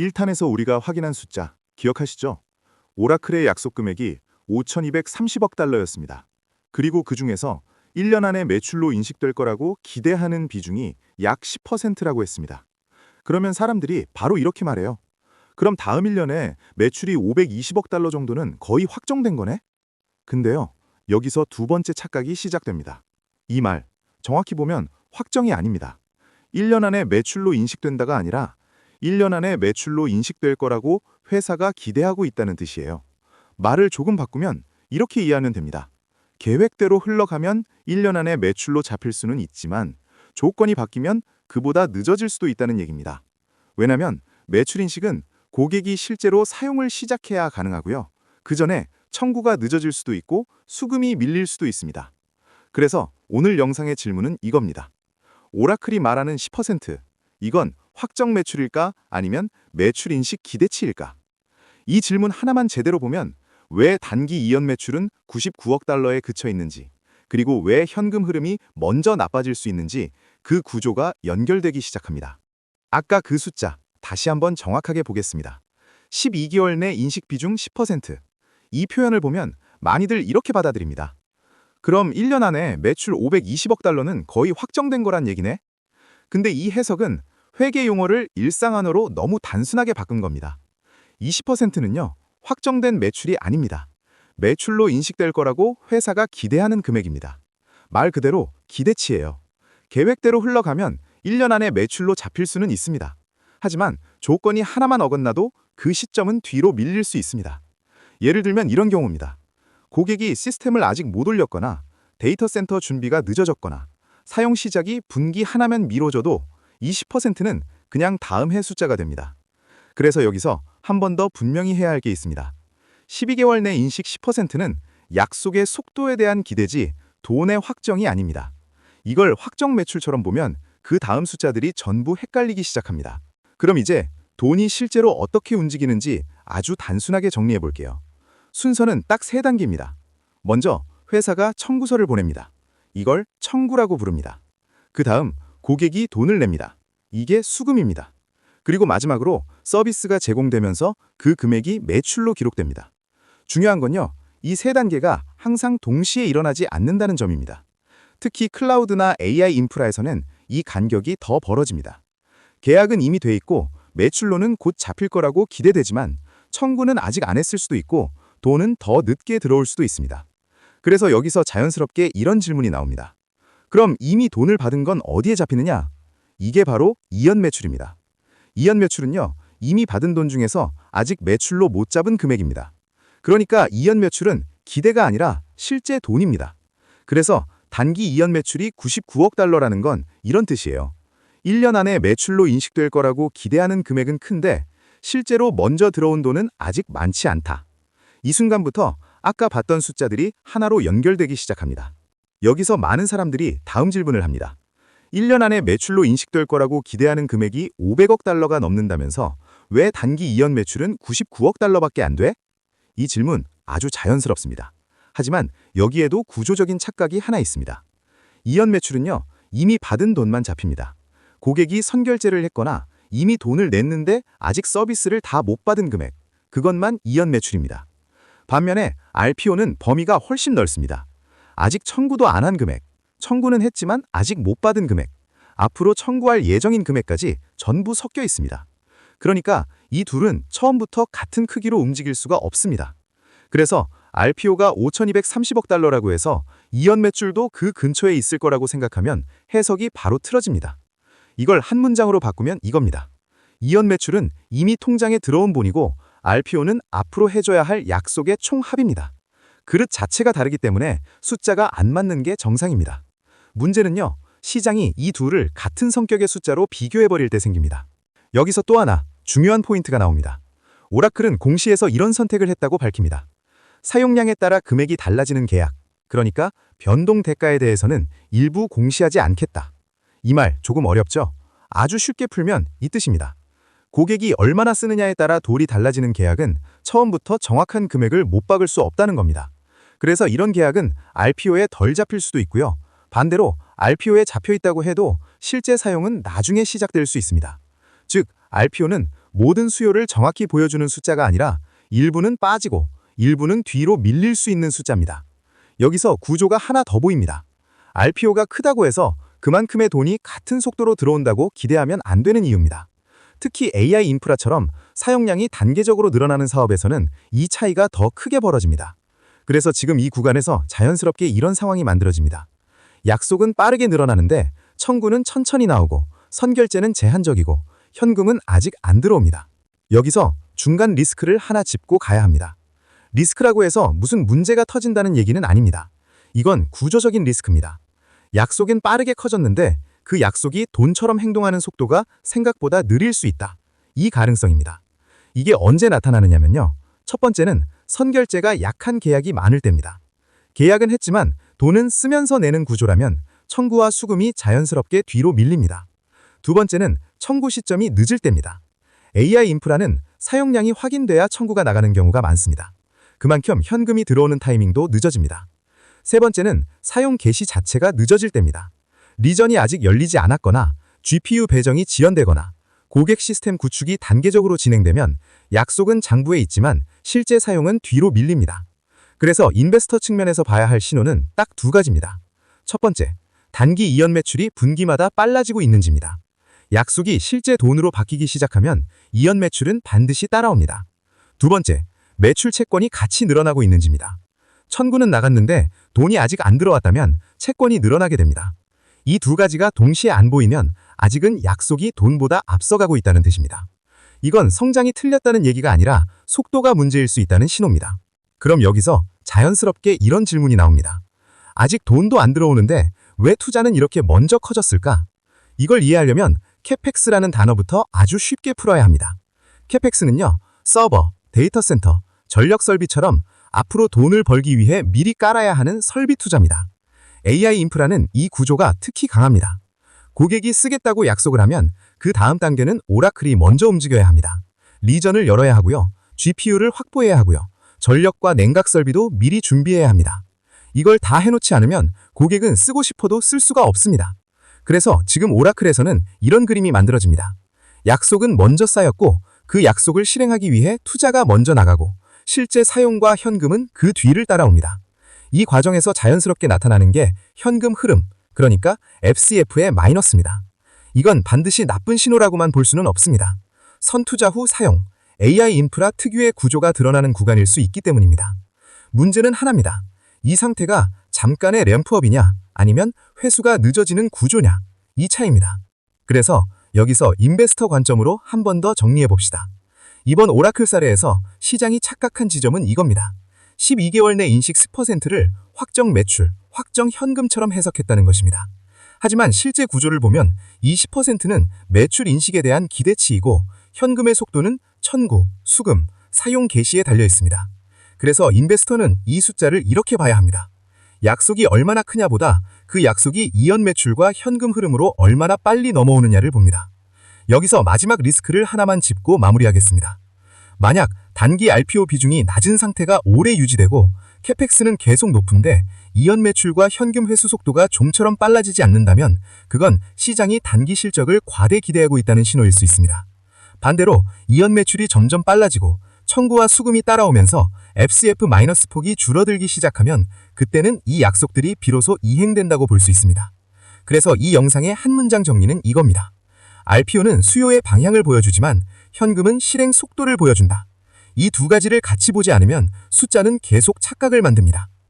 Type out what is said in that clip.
1탄에서 우리가 확인한 숫자 기억하시죠? 오라클의 약속 금액이 5,230억 달러였습니다. 그리고 그 중에서 1년 안에 매출로 인식될 거라고 기대하는 비중이 약 10%라고 했습니다. 그러면 사람들이 바로 이렇게 말해요. 그럼 다음 1년에 매출이 520억 달러 정도는 거의 확정된 거네? 근데요, 여기서 두 번째 착각이 시작됩니다. 이 말, 정확히 보면 확정이 아닙니다. 1년 안에 매출로 인식된다가 아니라 1년 안에 매출로 인식될 거라고 회사가 기대하고 있다는 뜻이에요. 말을 조금 바꾸면 이렇게 이해하면 됩니다. 계획대로 흘러가면 1년 안에 매출로 잡힐 수는 있지만 조건이 바뀌면 그보다 늦어질 수도 있다는 얘기입니다. 왜냐하면 매출 인식은 고객이 실제로 사용을 시작해야 가능하고요. 그 전에 청구가 늦어질 수도 있고 수금이 밀릴 수도 있습니다. 그래서 오늘 영상의 질문은 이겁니다. 오라클이 말하는 10%, 이건 확정 매출일까 아니면 매출 인식 기대치일까? 이 질문 하나만 제대로 보면 왜 단기 이연 매출은 99억 달러에 그쳐 있는지, 그리고 왜 현금 흐름이 먼저 나빠질 수 있는지 그 구조가 연결되기 시작합니다. 아까 그 숫자 다시 한번 정확하게 보겠습니다. 12개월 내 인식 비중 10%. 이 표현을 보면 많이들 이렇게 받아들입니다. 그럼 1년 안에 매출 520억 달러는 거의 확정된 거란 얘기네? 근데 이 해석은 회계 용어를 일상 언어로 너무 단순하게 바꾼 겁니다. 20%는요, 확정된 매출이 아닙니다. 매출로 인식될 거라고 회사가 기대하는 금액입니다. 말 그대로 기대치예요. 계획대로 흘러가면 1년 안에 매출로 잡힐 수는 있습니다. 하지만 조건이 하나만 어긋나도 그 시점은 뒤로 밀릴 수 있습니다. 예를 들면 이런 경우입니다. 고객이 시스템을 아직 못 올렸거나 데이터 센터 준비가 늦어졌거나 사용 시작이 분기 하나면 미뤄져도 20%는 그냥 다음 해 숫자가 됩니다. 그래서 여기서 한 번 더 분명히 해야 할 게 있습니다. 12개월 내 인식 10%는 약속의 속도에 대한 기대지 돈의 확정이 아닙니다. 이걸 확정 매출처럼 보면 그 다음 숫자들이 전부 헷갈리기 시작합니다. 그럼 이제 돈이 실제로 어떻게 움직이는지 아주 단순하게 정리해 볼게요. 순서는 딱 3단계입니다. 먼저 회사가 청구서를 보냅니다. 이걸 청구라고 부릅니다. 그 다음 고객이 돈을 냅니다. 이게 수금입니다. 그리고 마지막으로 서비스가 제공되면서 그 금액이 매출로 기록됩니다. 중요한 건요, 이 3단계가 항상 동시에 일어나지 않는다는 점입니다. 특히 클라우드나 AI 인프라에서는 이 간격이 더 벌어집니다. 계약은 이미 돼 있고 매출로는 곧 잡힐 거라고 기대되지만 청구는 아직 안 했을 수도 있고 돈은 더 늦게 들어올 수도 있습니다. 그래서 여기서 자연스럽게 이런 질문이 나옵니다. 그럼 이미 돈을 받은 건 어디에 잡히느냐? 이게 바로 이연 매출입니다. 이연 매출은요, 이미 받은 돈 중에서 아직 매출로 못 잡은 금액입니다. 그러니까 이연 매출은 기대가 아니라 실제 돈입니다. 그래서 단기 이연 매출이 99억 달러라는 건 이런 뜻이에요. 1년 안에 매출로 인식될 거라고 기대하는 금액은 큰데 실제로 먼저 들어온 돈은 아직 많지 않다. 이 순간부터 아까 봤던 숫자들이 하나로 연결되기 시작합니다. 여기서 많은 사람들이 다음 질문을 합니다. 1년 안에 매출로 인식될 거라고 기대하는 금액이 500억 달러가 넘는다면서 왜 단기 이연 매출은 99억 달러밖에 안 돼? 이 질문 아주 자연스럽습니다. 하지만 여기에도 구조적인 착각이 하나 있습니다. 이연 매출은요, 이미 받은 돈만 잡힙니다. 고객이 선결제를 했거나 이미 돈을 냈는데 아직 서비스를 다 못 받은 금액, 그것만 이연 매출입니다. 반면에 RPO는 범위가 훨씬 넓습니다. 아직 청구도 안 한 금액, 청구는 했지만 아직 못 받은 금액, 앞으로 청구할 예정인 금액까지 전부 섞여 있습니다. 그러니까 이 둘은 처음부터 같은 크기로 움직일 수가 없습니다. 그래서 RPO가 5,230억 달러라고 해서 이연 매출도 그 근처에 있을 거라고 생각하면 해석이 바로 틀어집니다. 이걸 한 문장으로 바꾸면 이겁니다. 이연 매출은 이미 통장에 들어온 돈이고 RPO는 앞으로 해줘야 할 약속의 총합입니다. 그릇 자체가 다르기 때문에 숫자가 안 맞는 게 정상입니다. 문제는요, 시장이 이 둘을 같은 성격의 숫자로 비교해버릴 때 생깁니다. 여기서 또 하나 중요한 포인트가 나옵니다. 오라클은 공시에서 이런 선택을 했다고 밝힙니다. 사용량에 따라 금액이 달라지는 계약, 그러니까 변동 대가에 대해서는 일부 공시하지 않겠다. 이 말 조금 어렵죠? 아주 쉽게 풀면 이 뜻입니다. 고객이 얼마나 쓰느냐에 따라 돌이 달라지는 계약은 처음부터 정확한 금액을 못 박을 수 없다는 겁니다. 그래서 이런 계약은 RPO에 덜 잡힐 수도 있고요. 반대로 RPO에 잡혀 있다고 해도 실제 사용은 나중에 시작될 수 있습니다. 즉, RPO는 모든 수요를 정확히 보여주는 숫자가 아니라 일부는 빠지고 일부는 뒤로 밀릴 수 있는 숫자입니다. 여기서 구조가 하나 더 보입니다. RPO가 크다고 해서 그만큼의 돈이 같은 속도로 들어온다고 기대하면 안 되는 이유입니다. 특히 AI 인프라처럼 사용량이 단계적으로 늘어나는 사업에서는 이 차이가 더 크게 벌어집니다. 그래서 지금 이 구간에서 자연스럽게 이런 상황이 만들어집니다. 약속은 빠르게 늘어나는데 청구는 천천히 나오고 선결제는 제한적이고 현금은 아직 안 들어옵니다. 여기서 중간 리스크를 하나 짚고 가야 합니다. 리스크라고 해서 무슨 문제가 터진다는 얘기는 아닙니다. 이건 구조적인 리스크입니다. 약속은 빠르게 커졌는데 그 약속이 돈처럼 행동하는 속도가 생각보다 느릴 수 있다. 이 가능성입니다. 이게 언제 나타나느냐면요. 첫 번째는 선결제가 약한 계약이 많을 때입니다. 계약은 했지만 돈은 쓰면서 내는 구조라면 청구와 수금이 자연스럽게 뒤로 밀립니다. 두 번째는 청구 시점이 늦을 때입니다. AI 인프라는 사용량이 확인돼야 청구가 나가는 경우가 많습니다. 그만큼 현금이 들어오는 타이밍도 늦어집니다. 세 번째는 사용 개시 자체가 늦어질 때입니다. 리전이 아직 열리지 않았거나 GPU 배정이 지연되거나 고객 시스템 구축이 단계적으로 진행되면 약속은 장부에 있지만 실제 사용은 뒤로 밀립니다. 그래서 인베스터 측면에서 봐야 할 신호는 딱 두 가지입니다. 첫 번째, 단기 이연 매출이 분기마다 빨라지고 있는지입니다. 약속이 실제 돈으로 바뀌기 시작하면 이연 매출은 반드시 따라옵니다. 두 번째, 매출 채권이 같이 늘어나고 있는지입니다. 청구는 나갔는데 돈이 아직 안 들어왔다면 채권이 늘어나게 됩니다. 이 두 가지가 동시에 안 보이면 아직은 약속이 돈보다 앞서가고 있다는 뜻입니다. 이건 성장이 틀렸다는 얘기가 아니라 속도가 문제일 수 있다는 신호입니다. 그럼 여기서 자연스럽게 이런 질문이 나옵니다. 아직 돈도 안 들어오는데 왜 투자는 이렇게 먼저 커졌을까? 이걸 이해하려면 캐펙스라는 단어부터 아주 쉽게 풀어야 합니다. 캐펙스는요, 서버, 데이터 센터, 전력 설비처럼 앞으로 돈을 벌기 위해 미리 깔아야 하는 설비 투자입니다. AI 인프라는 이 구조가 특히 강합니다. 고객이 쓰겠다고 약속을 하면 그 다음 단계는 오라클이 먼저 움직여야 합니다. 리전을 열어야 하고요. GPU를 확보해야 하고요. 전력과 냉각 설비도 미리 준비해야 합니다. 이걸 다 해놓지 않으면 고객은 쓰고 싶어도 쓸 수가 없습니다. 그래서 지금 오라클에서는 이런 그림이 만들어집니다. 약속은 먼저 쌓였고 그 약속을 실행하기 위해 투자가 먼저 나가고 실제 사용과 현금은 그 뒤를 따라옵니다. 이 과정에서 자연스럽게 나타나는 게 현금 흐름, 그러니까 FCF의 마이너스입니다. 이건 반드시 나쁜 신호라고만 볼 수는 없습니다. 선투자 후 사용, AI 인프라 특유의 구조가 드러나는 구간일 수 있기 때문입니다. 문제는 하나입니다. 이 상태가 잠깐의 램프업이냐 아니면 회수가 늦어지는 구조냐, 이 차이입니다. 그래서 여기서 인베스터 관점으로 한 번 더 정리해 봅시다. 이번 오라클 사례에서 시장이 착각한 지점은 이겁니다. 12개월 내 인식 10%를 확정 매출, 확정 현금처럼 해석했다는 것입니다. 하지만 실제 구조를 보면 이 10%는 매출 인식에 대한 기대치이고 현금의 속도는 청구, 수금, 사용 개시에 달려 있습니다. 그래서 인베스터는 이 숫자를 이렇게 봐야 합니다. 약속이 얼마나 크냐보다 그 약속이 이연 매출과 현금 흐름으로 얼마나 빨리 넘어오느냐를 봅니다. 여기서 마지막 리스크를 하나만 짚고 마무리하겠습니다. 만약 단기 RPO 비중이 낮은 상태가 오래 유지되고 캐펙스는 계속 높은데 이연 매출과 현금 회수 속도가 좀처럼 빨라지지 않는다면 그건 시장이 단기 실적을 과대 기대하고 있다는 신호일 수 있습니다. 반대로 이연 매출이 점점 빨라지고 청구와 수금이 따라오면서 FCF- 폭이 줄어들기 시작하면 그때는 이 약속들이 비로소 이행된다고 볼 수 있습니다. 그래서 이 영상의 한 문장 정리는 이겁니다. RPO는 수요의 방향을 보여주지만 현금은 실행 속도를 보여준다. 이 두 가지를 같이 보지 않으면 숫자는 계속 착각을 만듭니다.